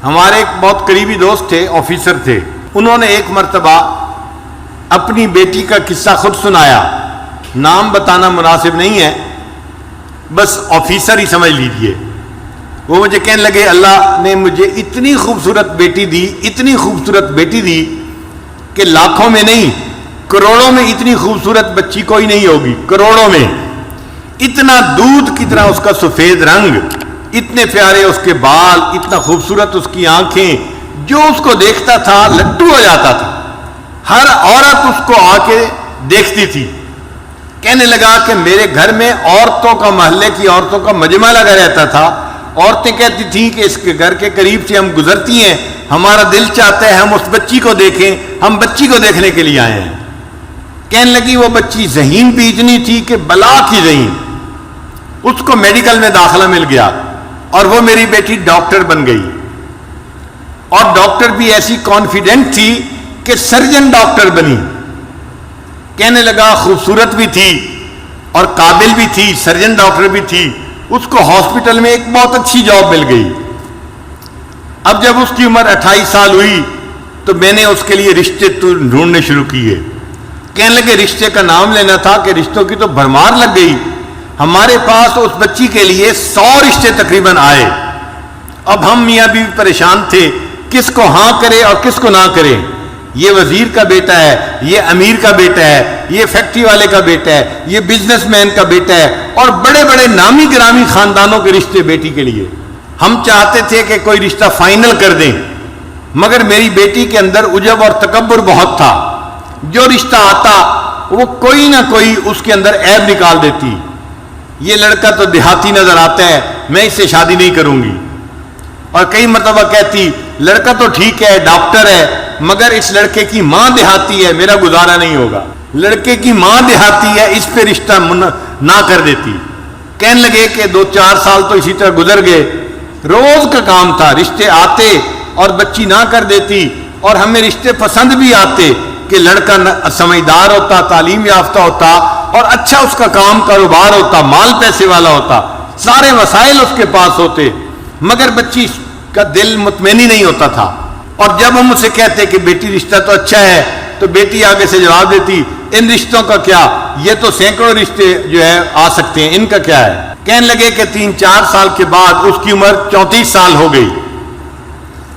ہمارے ایک بہت قریبی دوست تھے، آفیسر تھے، انہوں نے ایک مرتبہ اپنی بیٹی کا قصہ خود سنایا، نام بتانا مناسب نہیں ہے، بس آفیسر ہی سمجھ لیجئے۔ وہ مجھے کہنے لگے اللہ نے مجھے اتنی خوبصورت بیٹی دی، اتنی خوبصورت بیٹی دی کہ لاکھوں میں نہیں کروڑوں میں اتنی خوبصورت بچی کوئی نہیں ہوگی، کروڑوں میں۔ اتنا دودھ کی طرح اس کا سفید رنگ، اتنے پیارے اس کے بال، اتنا خوبصورت اس کی آنکھیں، جو اس کو دیکھتا تھا لٹو ہو جاتا تھا، ہر عورت اس کو آ کے دیکھتی تھی۔ کہنے لگا کہ میرے گھر میں عورتوں کا، محلے کی عورتوں کا مجمع لگا رہتا تھا، عورتیں کہتی تھیں کہ اس کے گھر کے قریب سے ہم گزرتی ہیں، ہمارا دل چاہتا ہے ہم اس بچی کو دیکھیں، ہم بچی کو دیکھنے کے لیے آئے ہیں۔ کہنے لگی وہ بچی ذہین بھی اتنی تھی کہ بلا کی ذہین، اس کو میڈیکل میں داخلہ مل گیا اور وہ میری بیٹی ڈاکٹر بن گئی، اور ڈاکٹر بھی ایسی کانفیڈنٹ تھی کہ سرجن ڈاکٹر بنی۔ کہنے لگا خوبصورت بھی تھی اور قابل بھی تھی، سرجن ڈاکٹر بھی تھی، اس کو ہاسپٹل میں ایک بہت اچھی جاب مل گئی۔ اب جب اس کی عمر 28 سال ہوئی تو میں نے اس کے لیے رشتے ڈھونڈنے شروع کیے۔ کہنے لگے رشتے کا نام لینا تھا کہ رشتوں کی تو بھرمار لگ گئی، ہمارے پاس اس بچی کے لیے 100 رشتے تقریباً آئے۔ اب ہم میاں بیوی پریشان تھے، کس کو ہاں کرے اور کس کو نہ کرے۔ یہ وزیر کا بیٹا ہے، یہ امیر کا بیٹا ہے، یہ فیکٹری والے کا بیٹا ہے، یہ بزنس مین کا بیٹا ہے، اور بڑے بڑے نامی گرامی خاندانوں کے رشتے بیٹی کے لیے۔ ہم چاہتے تھے کہ کوئی رشتہ فائنل کر دیں، مگر میری بیٹی کے اندر عجب اور تکبر بہت تھا، جو رشتہ آتا وہ کوئی نہ کوئی اس کے اندر عیب نکال دیتی۔ یہ لڑکا تو دیہاتی نظر آتا ہے، میں اس سے شادی نہیں کروں گی۔ اور کئی مرتبہ کہتی لڑکا تو ٹھیک ہے، ڈاکٹر ہے، مگر اس لڑکے کی ماں دیہاتی ہے، میرا گزارا نہیں ہوگا۔ لڑکے کی ماں دیہاتی ہے، اس پہ رشتہ نہ کر دیتی۔ کہنے لگے کہ 2-4 سال تو اسی طرح گزر گئے، روز کا کام تھا، رشتے آتے اور بچی نہ کر دیتی، اور ہمیں رشتے پسند بھی آتے کہ لڑکا سمجھدار ہوتا، تعلیم یافتہ ہوتا، اور اچھا اس کا کام کاروبار ہوتا، مال پیسے والا ہوتا، سارے وسائل اس کے پاس ہوتے، مگر بچی کا دل مطمئن ہی نہیں ہوتا تھا۔ اور جب ہم اسے کہتے کہ بیٹی رشتہ تو اچھا ہے، تو بیٹی آگے سے جواب دیتی ان رشتوں کا کیا، یہ تو سینکڑوں رشتے جو ہے آ سکتے ہیں، ان کا کیا ہے۔ کہنے لگے کہ 3-4 سال کے بعد اس کی عمر 34 سال ہو گئی،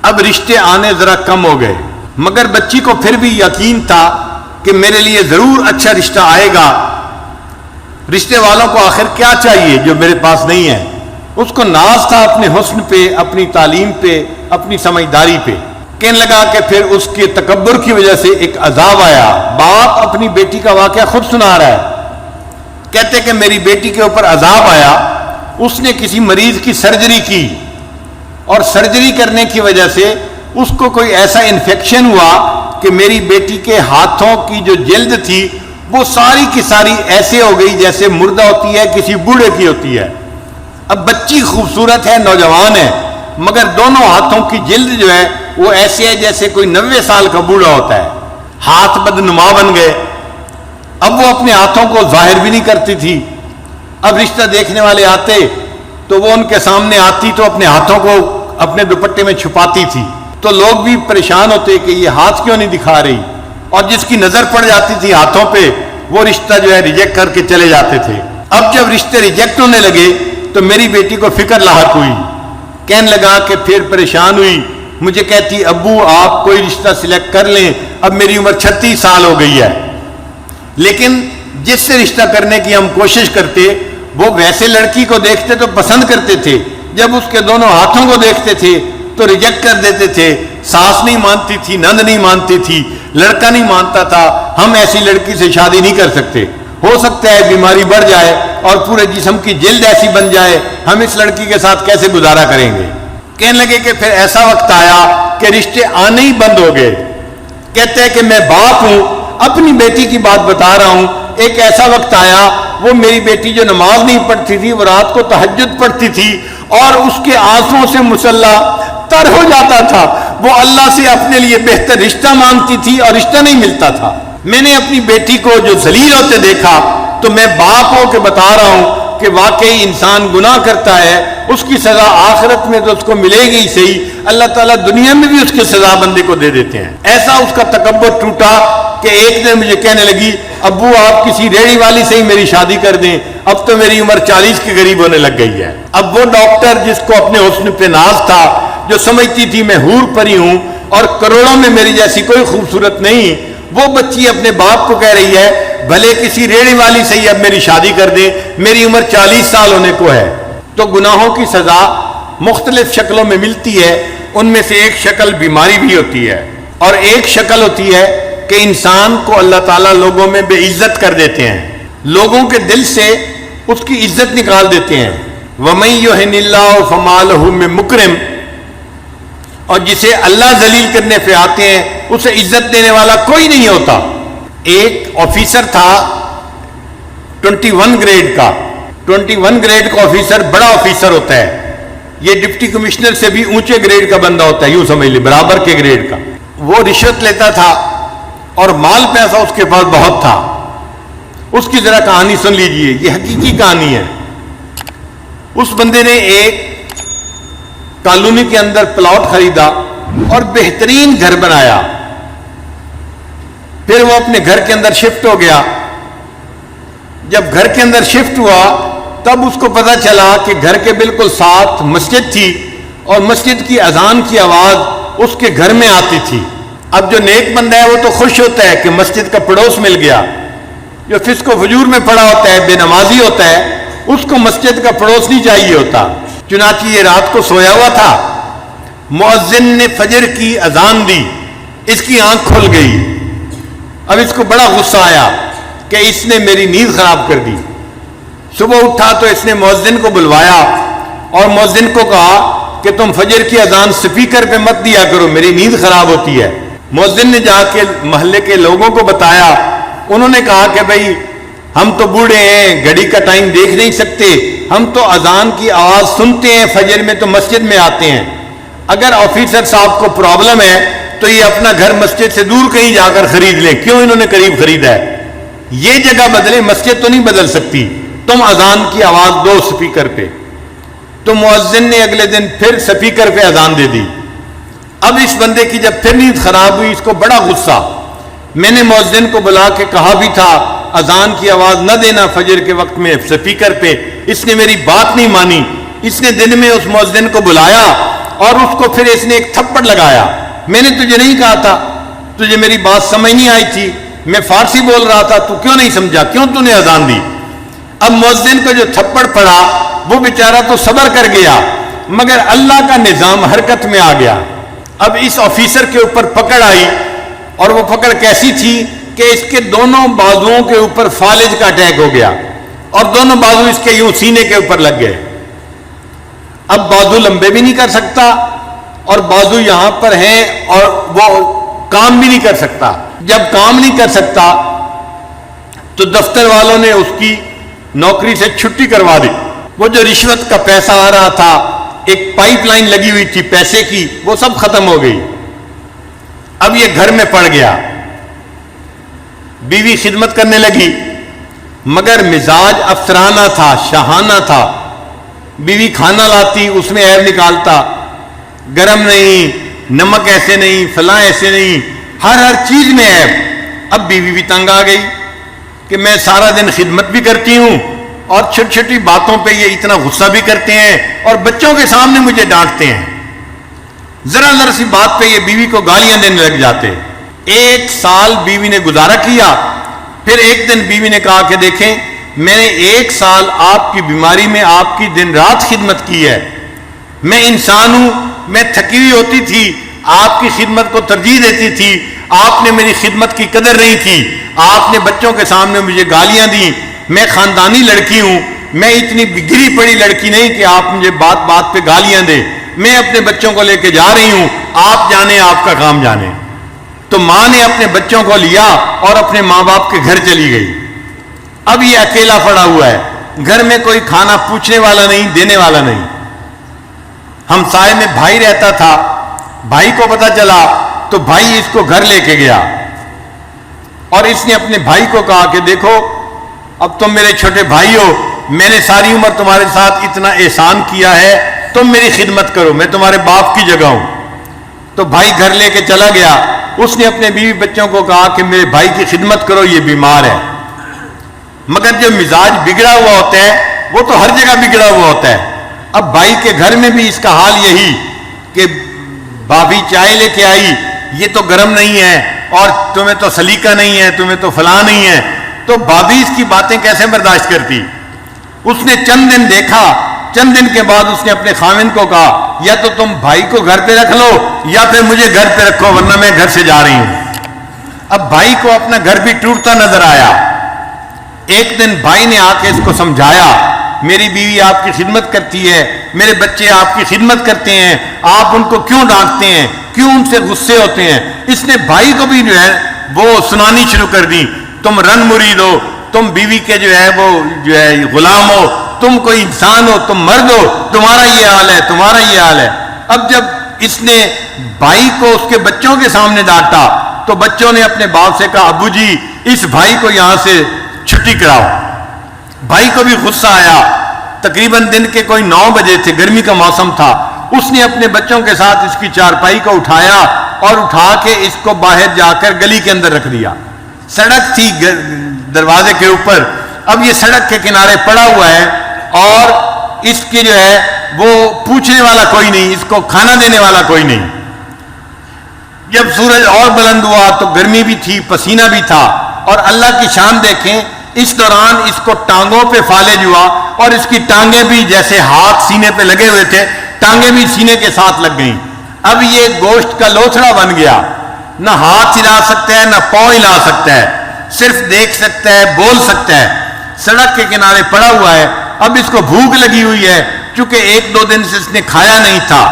اب رشتے آنے ذرا کم ہو گئے، مگر بچی کو پھر بھی یقین تھا کہ میرے لیے ضرور اچھا رشتہ آئے گا۔ رشتے والوں کو آخر کیا چاہیے جو میرے پاس نہیں ہے؟ اس کو ناز تھا اپنے حسن پہ، اپنی تعلیم پہ، اپنی سمجھداری پہ۔ کہنے لگا کہ پھر اس کے تکبر کی وجہ سے ایک عذاب آیا۔ باپ اپنی بیٹی کا واقعہ خود سنا رہا ہے، کہتے کہ میری بیٹی کے اوپر عذاب آیا، اس نے کسی مریض کی سرجری کی، اور سرجری کرنے کی وجہ سے اس کو کوئی ایسا انفیکشن ہوا کہ میری بیٹی کے ہاتھوں کی جو جلد تھی وہ ساری کی ساری ایسے ہو گئی جیسے مردہ ہوتی ہے، کسی بوڑھے کی ہوتی ہے۔ اب بچی خوبصورت ہے، نوجوان ہے، مگر دونوں ہاتھوں کی جلد جو ہے وہ ایسے ہے جیسے کوئی 90 سال کا بوڑھا ہوتا ہے، ہاتھ بدنما بن گئے۔ اب وہ اپنے ہاتھوں کو ظاہر بھی نہیں کرتی تھی، اب رشتہ دیکھنے والے آتے تو وہ ان کے سامنے آتی تو اپنے ہاتھوں کو اپنے دوپٹے میں چھپاتی تھی، تو لوگ بھی پریشان ہوتے کہ یہ ہاتھ کیوں نہیں دکھا رہی، اور جس کی نظر پڑ جاتی تھی ہاتھوں پہ وہ رشتہ جو ہے ریجیکٹ کر کے چلے جاتے تھے۔ اب جب رشتے ریجیکٹ ہونے لگے تو میری بیٹی کو فکر لاحق ہوئی، کہنے لگا کہ پھر پریشان ہوئی، مجھے کہتی ابو آپ کوئی رشتہ سلیکٹ کر لیں، اب میری عمر 36 سال ہو گئی ہے، لیکن جس سے رشتہ کرنے کی ہم کوشش کرتے وہ ویسے لڑکی کو دیکھتے تو پسند کرتے تھے، جب اس کے دونوں ہاتھوں کو دیکھتے تھے تو ریجیکٹ کر دیتے تھے۔ ساس نہیں مانتی تھی، نند نہیں مانتی تھی، لڑکا نہیں مانتا تھا، ہم ایسی لڑکی سے شادی نہیں کر سکتے، ہو سکتا ہے بیماری بڑھ جائے اور پورے جسم کی جلد ایسی بن جائے، ہم اس لڑکی کے ساتھ کیسے گزارا کریں گے۔ کہنے لگے کہ پھر ایسا وقت آیا کہ رشتے آنے ہی بند ہو گئے۔ کہتے ہیں کہ میں باپ ہوں، اپنی بیٹی کی بات بتا رہا ہوں، ایک ایسا وقت آیا وہ میری بیٹی جو نماز نہیں پڑھتی تھی وہ رات کو تہجد پڑھتی تھی اور اس کے آنسوؤں سے مسلح تر ہو جاتا تھا، وہ اللہ سے اپنے لیے بہتر رشتہ مانگتی تھی اور رشتہ نہیں ملتا تھا۔ میں نے اپنی بیٹی کو جو ذلیل ہوتے دیکھا تو میں باپ ہو کے بتا رہا ہوں کہ واقعی انسان گناہ کرتا ہے اس کی سزا آخرت میں تو اس کو ملے گی ہی صحیح، اللہ تعالیٰ دنیا میں بھی اس کی سزا بندے کو دے دیتے ہیں۔ ایسا اس کا تکبر ٹوٹا کہ ایک دن مجھے کہنے لگی ابو آپ کسی ریڑھی والی سے ہی میری شادی کر دیں، اب تو میری عمر 40 کے قریب ہونے لگ گئی ہے۔ اب وہ ڈاکٹر جس کو اپنے حسن پہ ناز تھا، جو سمجھتی تھی میں حور پری ہوں اور کروڑوں میں میری جیسی کوئی خوبصورت نہیں، وہ بچی اپنے باپ کو کہہ رہی ہے بھلے کسی ریڑھی والی سے ہی اب میری شادی کر دیں، میری عمر 40 سال ہونے کو ہے۔ تو گناہوں کی سزا مختلف شکلوں میں ملتی ہے، ان میں سے ایک شکل بیماری بھی ہوتی ہے، اور ایک شکل ہوتی ہے کہ انسان کو اللہ تعالیٰ لوگوں میں بے عزت کر دیتے ہیں، لوگوں کے دل سے اس کی عزت نکال دیتے ہیں۔ وَمَن يُهِنِ اللَّهُ فَمَا لَهُ مِن مُكْرِمٍ، اور جسے اللہ ذلیل کرنے پہ آتے ہیں اسے عزت دینے والا کوئی نہیں ہوتا۔ ایک آفیسر تھا 21 گریڈ کا، 21 گریڈ کا آفیسر بڑا آفیسر ہوتا ہے، یہ ڈپٹی کمشنر سے بھی اونچے گریڈ کا بندہ ہوتا ہے، یوں سمجھ لیں برابر کے گریڈ کا۔ وہ رشوت لیتا تھا اور مال پیسہ اس کے پاس بہت تھا۔ اس کی ذرا کہانی سن لیجئے، یہ حقیقی کہانی ہے۔ اس بندے نے ایک کالونی کے اندر پلاٹ خریدا اور بہترین گھر بنایا، پھر وہ اپنے گھر کے اندر شفٹ ہو گیا۔ جب گھر کے اندر شفٹ ہوا تب اس کو پتا چلا کہ گھر کے بالکل ساتھ مسجد تھی اور مسجد کی اذان کی آواز اس کے گھر میں آتی تھی۔ اب جو نیک بندہ ہے وہ تو خوش ہوتا ہے کہ مسجد کا پڑوس مل گیا، جو فسق و فجور میں پڑا ہوتا ہے، بے نمازی ہوتا ہے، اس کو مسجد کا پڑوس نہیں چاہیے ہوتا۔ چنانچہ یہ رات کو سویا ہوا تھا، مؤذن نے فجر کی اذان دی، اس کی آنکھ کھل گئی۔ اب اس کو بڑا غصہ آیا کہ اس نے میری نیند خراب کر دی۔ صبح اٹھا تو اس نے مؤذن کو بلوایا اور مؤذن کو کہا کہ تم فجر کی اذان سپیکر پہ مت دیا کرو، میری نیند خراب ہوتی ہے۔ مؤذن نے جا کے محلے کے لوگوں کو بتایا، انہوں نے کہا کہ بھائی ہم تو بوڑھے ہیں، گھڑی کا ٹائم دیکھ نہیں سکتے، ہم تو اذان کی آواز سنتے ہیں فجر میں تو مسجد میں آتے ہیں، اگر آفیسر صاحب کو پرابلم ہے تو یہ اپنا گھر مسجد سے دور کہیں جا کر خرید لیں، کیوں انہوں نے قریب خریدا ہے؟ یہ جگہ بدلے، مسجد تو نہیں بدل سکتی، تم اذان کی آواز دو سپیکر پہ۔ تو مؤذن نے اگلے دن پھر سپیکر پہ اذان دے دی۔ اب اس بندے کی جب پھر نیند خراب ہوئی، اس کو بڑا غصہ۔ میں نے مؤذن کو بلا کے کہا بھی تھا اذان کی آواز نہ دینا فجر کے وقت میں سپیکر پہ، اس نے میری بات نہیں مانی۔ اس نے دن میں اس مؤذن کو بلایا اور اس کو پھر اس نے ایک تھپڑ لگایا۔ میں نے تجھے نہیں کہا تھا، تجھے میری بات سمجھ نہیں آئی تھی، میں فارسی بول رہا تھا، تو کیوں نہیں سمجھا، کیوں تو نے اذان دی؟ اب مؤذن کو جو تھپڑ پڑا وہ بیچارہ تو صبر کر گیا، مگر اللہ کا نظام حرکت میں آ گیا۔ اب اس آفیسر کے اوپر پکڑ آئی، اور وہ پکڑ کیسی تھی کہ اس کے دونوں بازوؤں کے اوپر فالج کا اٹیک ہو گیا اور دونوں بازو اس کے یوں سینے کے اوپر لگ گئے۔ اب بازو لمبے بھی نہیں کر سکتا اور بازو یہاں پر ہیں اور وہ کام بھی نہیں کر سکتا۔ جب کام نہیں کر سکتا تو دفتر والوں نے اس کی نوکری سے چھٹی کروا دی۔ وہ جو رشوت کا پیسہ آ رہا تھا، ایک پائپ لائن لگی ہوئی تھی پیسے کی، وہ سب ختم ہو گئی۔ اب یہ گھر میں پڑ گیا، بیوی خدمت کرنے لگی، مگر مزاج افسرانہ تھا، شاہانہ تھا۔ بیوی کھانا لاتی، اس میں عیب نکالتا، گرم نہیں، نمک ایسے نہیں، فلاں ایسے نہیں، ہر چیز میں عیب۔ اب بیوی بھی تنگ آ گئی کہ میں سارا دن خدمت بھی کرتی ہوں اور چھوٹی چھوٹی باتوں پہ یہ اتنا غصہ بھی کرتے ہیں اور بچوں کے سامنے مجھے ڈانٹتے ہیں، ذرا ذرا سی بات پہ یہ بیوی کو گالیاں دینے لگ جاتے۔ 1 سال بیوی نے گزارا کیا، پھر ایک دن بیوی نے کہا کہ دیکھیں میں نے 1 سال آپ کی بیماری میں آپ کی دن رات خدمت کی ہے، میں انسان ہوں، میں تھکی ہوئی ہوتی تھی، آپ کی خدمت کو ترجیح دیتی تھی، آپ نے میری خدمت کی قدر نہیں کی، آپ نے بچوں کے سامنے مجھے گالیاں دیں، میں خاندانی لڑکی ہوں، میں اتنی گری پڑی لڑکی نہیں کہ آپ مجھے بات بات پہ گالیاں دیں، میں اپنے بچوں کو لے کے جا رہی ہوں، آپ جانے، آپ کا کام جانے۔ تو ماں نے اپنے بچوں کو لیا اور اپنے ماں باپ کے گھر چلی گئی۔ اب یہ اکیلا پڑا ہوا ہے، گھر میں کوئی کھانا پوچھنے والا نہیں، دینے والا نہیں۔ ہمسائے میں بھائی رہتا تھا، بھائی کو پتا چلا تو بھائی اس کو گھر لے کے گیا اور اس نے اپنے بھائی کو کہا کہ دیکھو اب تم میرے چھوٹے بھائی ہو، میں نے ساری عمر تمہارے ساتھ اتنا احسان کیا ہے، تم میری خدمت کرو، میں تمہارے باپ کی جگہ ہوں۔ تو بھائی گھر لے کے چلا گیا، اس نے اپنے بیوی بچوں کو کہا کہ میرے بھائی کی خدمت کرو، یہ بیمار ہے۔ مگر جو مزاج بگڑا ہوا ہوتا ہے وہ تو ہر جگہ بگڑا ہوا ہوتا ہے۔ اب بھائی کے گھر میں بھی اس کا حال یہی کہ بھابھی چائے لے کے آئی، یہ تو گرم نہیں ہے، اور تمہیں تو سلیقہ نہیں ہے، تمہیں تو فلاں نہیں ہے۔ تو بھابھی اس کی باتیں کیسے برداشت کرتی؟ اس نے چند دن دیکھا، چند دن کے بعد اس نے اپنے خاوند کو کہا یا تو تم بھائی کو گھر پہ رکھ لو یا پھر مجھے گھر پہ رکھو، ورنہ میں گھر سے جا رہی ہوں۔ اب بھائی کو اپنا گھر بھی ٹوٹتا نظر آیا۔ ایک دن بھائی نے آ کے اس کو سمجھایا، میری بیوی آپ کی خدمت کرتی ہے، میرے بچے آپ کی خدمت کرتے ہیں، آپ ان کو کیوں ڈانٹتے ہیں، کیوں ان سے غصے ہوتے ہیں؟ اس نے بھائی کو بھی جو ہے وہ سنانی شروع کر دی، تم رن مرید ہو، تم بیوی کے جو ہے وہ جو ہے غلام ہو، تم کوئی انسان ہو، تم مرد ہو، تمہارا یہ حال ہے، تمہارا یہ حال ہے۔ اب جب اس نے بھائی کو اس کے بچوں کے سامنے ڈانٹا تو بچوں نے اپنے باپ سے کہا ابو جی اس بھائی کو یہاں سے چھٹی کراؤ۔ بھائی کو بھی غصہ آیا، تقریباً دن کے کوئی 9 بجے تھے، گرمی کا موسم تھا۔ اس نے اپنے بچوں کے ساتھ اس کی چارپائی کو اٹھایا اور اٹھا کے اس کو باہر جا کر گلی کے اندر رکھ دیا۔ سڑک تھی دروازے کے اوپر، اب یہ سڑک کے کنارے پڑا ہوا ہے اور اس کی جو ہے وہ پوچھنے والا کوئی نہیں، اس کو کھانا دینے والا کوئی نہیں۔ جب سورج اور بلند ہوا تو گرمی بھی تھی، پسینہ بھی تھا، اور اللہ کی شان دیکھیں، اس دوران اس کو ٹانگوں پہ فالج ہوا اور اس کی ٹانگیں بھی جیسے ہاتھ سینے پہ لگے ہوئے تھے، ٹانگیں بھی سینے کے ساتھ لگ گئیں۔ اب یہ گوشت کا لوتھڑا بن گیا، نہ ہاتھ ہلا سکتا ہے نہ پاؤں ہلا سکتا ہے، صرف دیکھ سکتا ہے، بول سکتا ہے، سڑک کے کنارے پڑا ہوا ہے۔ اب اس کو بھوک لگی ہوئی ہے چونکہ 1-2 دن سے اس نے کھایا نہیں تھا۔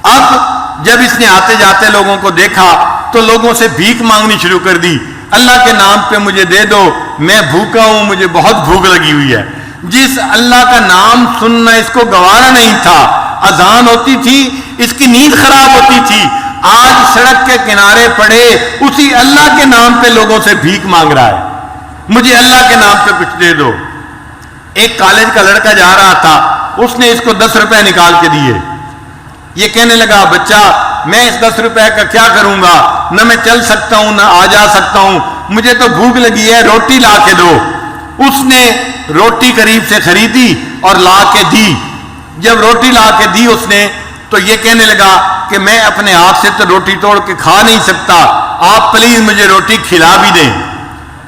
اب جب اس نے آتے جاتے لوگوں کو دیکھا تو لوگوں سے بھیک مانگنی شروع کر دی، اللہ کے نام پہ مجھے دے دو، میں بھوکا ہوں، مجھے بہت بھوک لگی ہوئی ہے۔ جس اللہ کا نام سننا اس کو گوارا نہیں تھا، اذان ہوتی تھی اس کی نیند خراب ہوتی تھی، آج سڑک کے کنارے پڑے اسی اللہ کے نام پہ لوگوں سے بھیک مانگ رہا ہے، مجھے اللہ کے نام پہ کچھ دے دو۔ ایک کالج کا لڑکا جا رہا تھا، اس نے اس کو 10 روپے نکال کے دیے۔ یہ کہنے لگا بچہ میں اس 10 روپے کا کیا کروں گا، نہ میں چل سکتا ہوں نہ آ جا سکتا ہوں، مجھے تو بھوک لگی ہے، روٹی لا کے دو۔ اس نے روٹی قریب سے خریدی اور لا کے دی۔ جب روٹی لا کے دی اس نے تو یہ کہنے لگا کہ میں اپنے ہاتھ سے تو روٹی توڑ کے کھا نہیں سکتا، آپ پلیز مجھے روٹی کھلا بھی دیں۔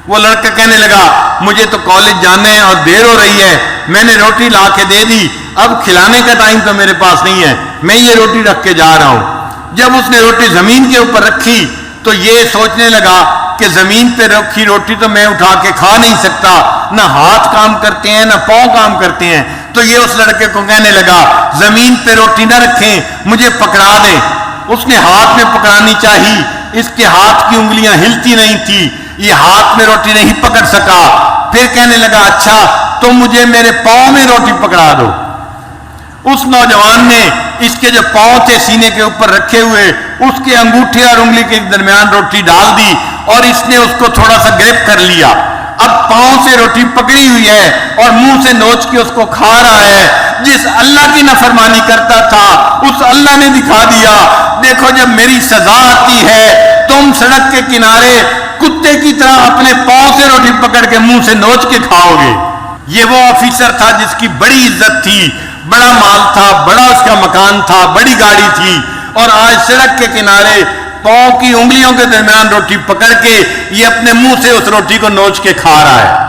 وہ لڑکا کہنے لگا مجھے تو کالج جانا ہے اور دیر ہو رہی ہے، میں نے روٹی لا کے دے دی، اب کھلانے کا ٹائم تو میرے پاس نہیں ہے، میں یہ روٹی رکھ کے جا رہا ہوں۔ جب اس نے روٹی زمین کے اوپر رکھی تو یہ سوچنے لگا کہ زمین پہ رکھی روٹی تو میں اٹھا کے کھا نہیں سکتا، نہ ہاتھ کام کرتے ہیں نہ پاؤں کام کرتے ہیں۔ تو یہ اس لڑکے کو کہنے لگا زمین پہ روٹی نہ رکھیں، مجھے پکڑا دیں۔ اس نے ہاتھ میں پکڑانی چاہی، اس کے ہاتھ کی انگلیاں ہلتی نہیں تھی، یہ ہاتھ میں روٹی نہیں پکڑ سکا۔ پھر کہنے لگا اچھا تم مجھے میرے پاؤں میں روٹی پکڑا دو۔ اس نوجوان نے اس کے جو پاؤں تھے سینے کے اوپر رکھے ہوئے، اس کے انگوٹھے اور انگلی کے درمیان روٹی ڈال دی اور اس نے اس کو تھوڑا سا گرپ کر لیا۔ اب پاؤں سے روٹی پکڑی ہوئی ہے اور منہ سے نوچ کے اس کو کھا رہا ہے۔ جس اللہ کی نافرمانی کرتا تھا اس اللہ نے دکھا دیا، دیکھو جب میری سزا آتی ہے تم سڑک کے کنارے کتے کی طرح اپنے پاؤں سے روٹی پکڑ کے منہ سے نوچ کے کھاؤ گے۔ یہ وہ آفیسر تھا جس کی بڑی عزت تھی، بڑا مال تھا، بڑا اس کا مکان تھا، بڑی گاڑی تھی، اور آج سڑک کے کنارے پاؤں کی انگلیوں کے درمیان روٹی پکڑ کے یہ اپنے منہ سے اس روٹی کو نوچ کے کھا رہا ہے۔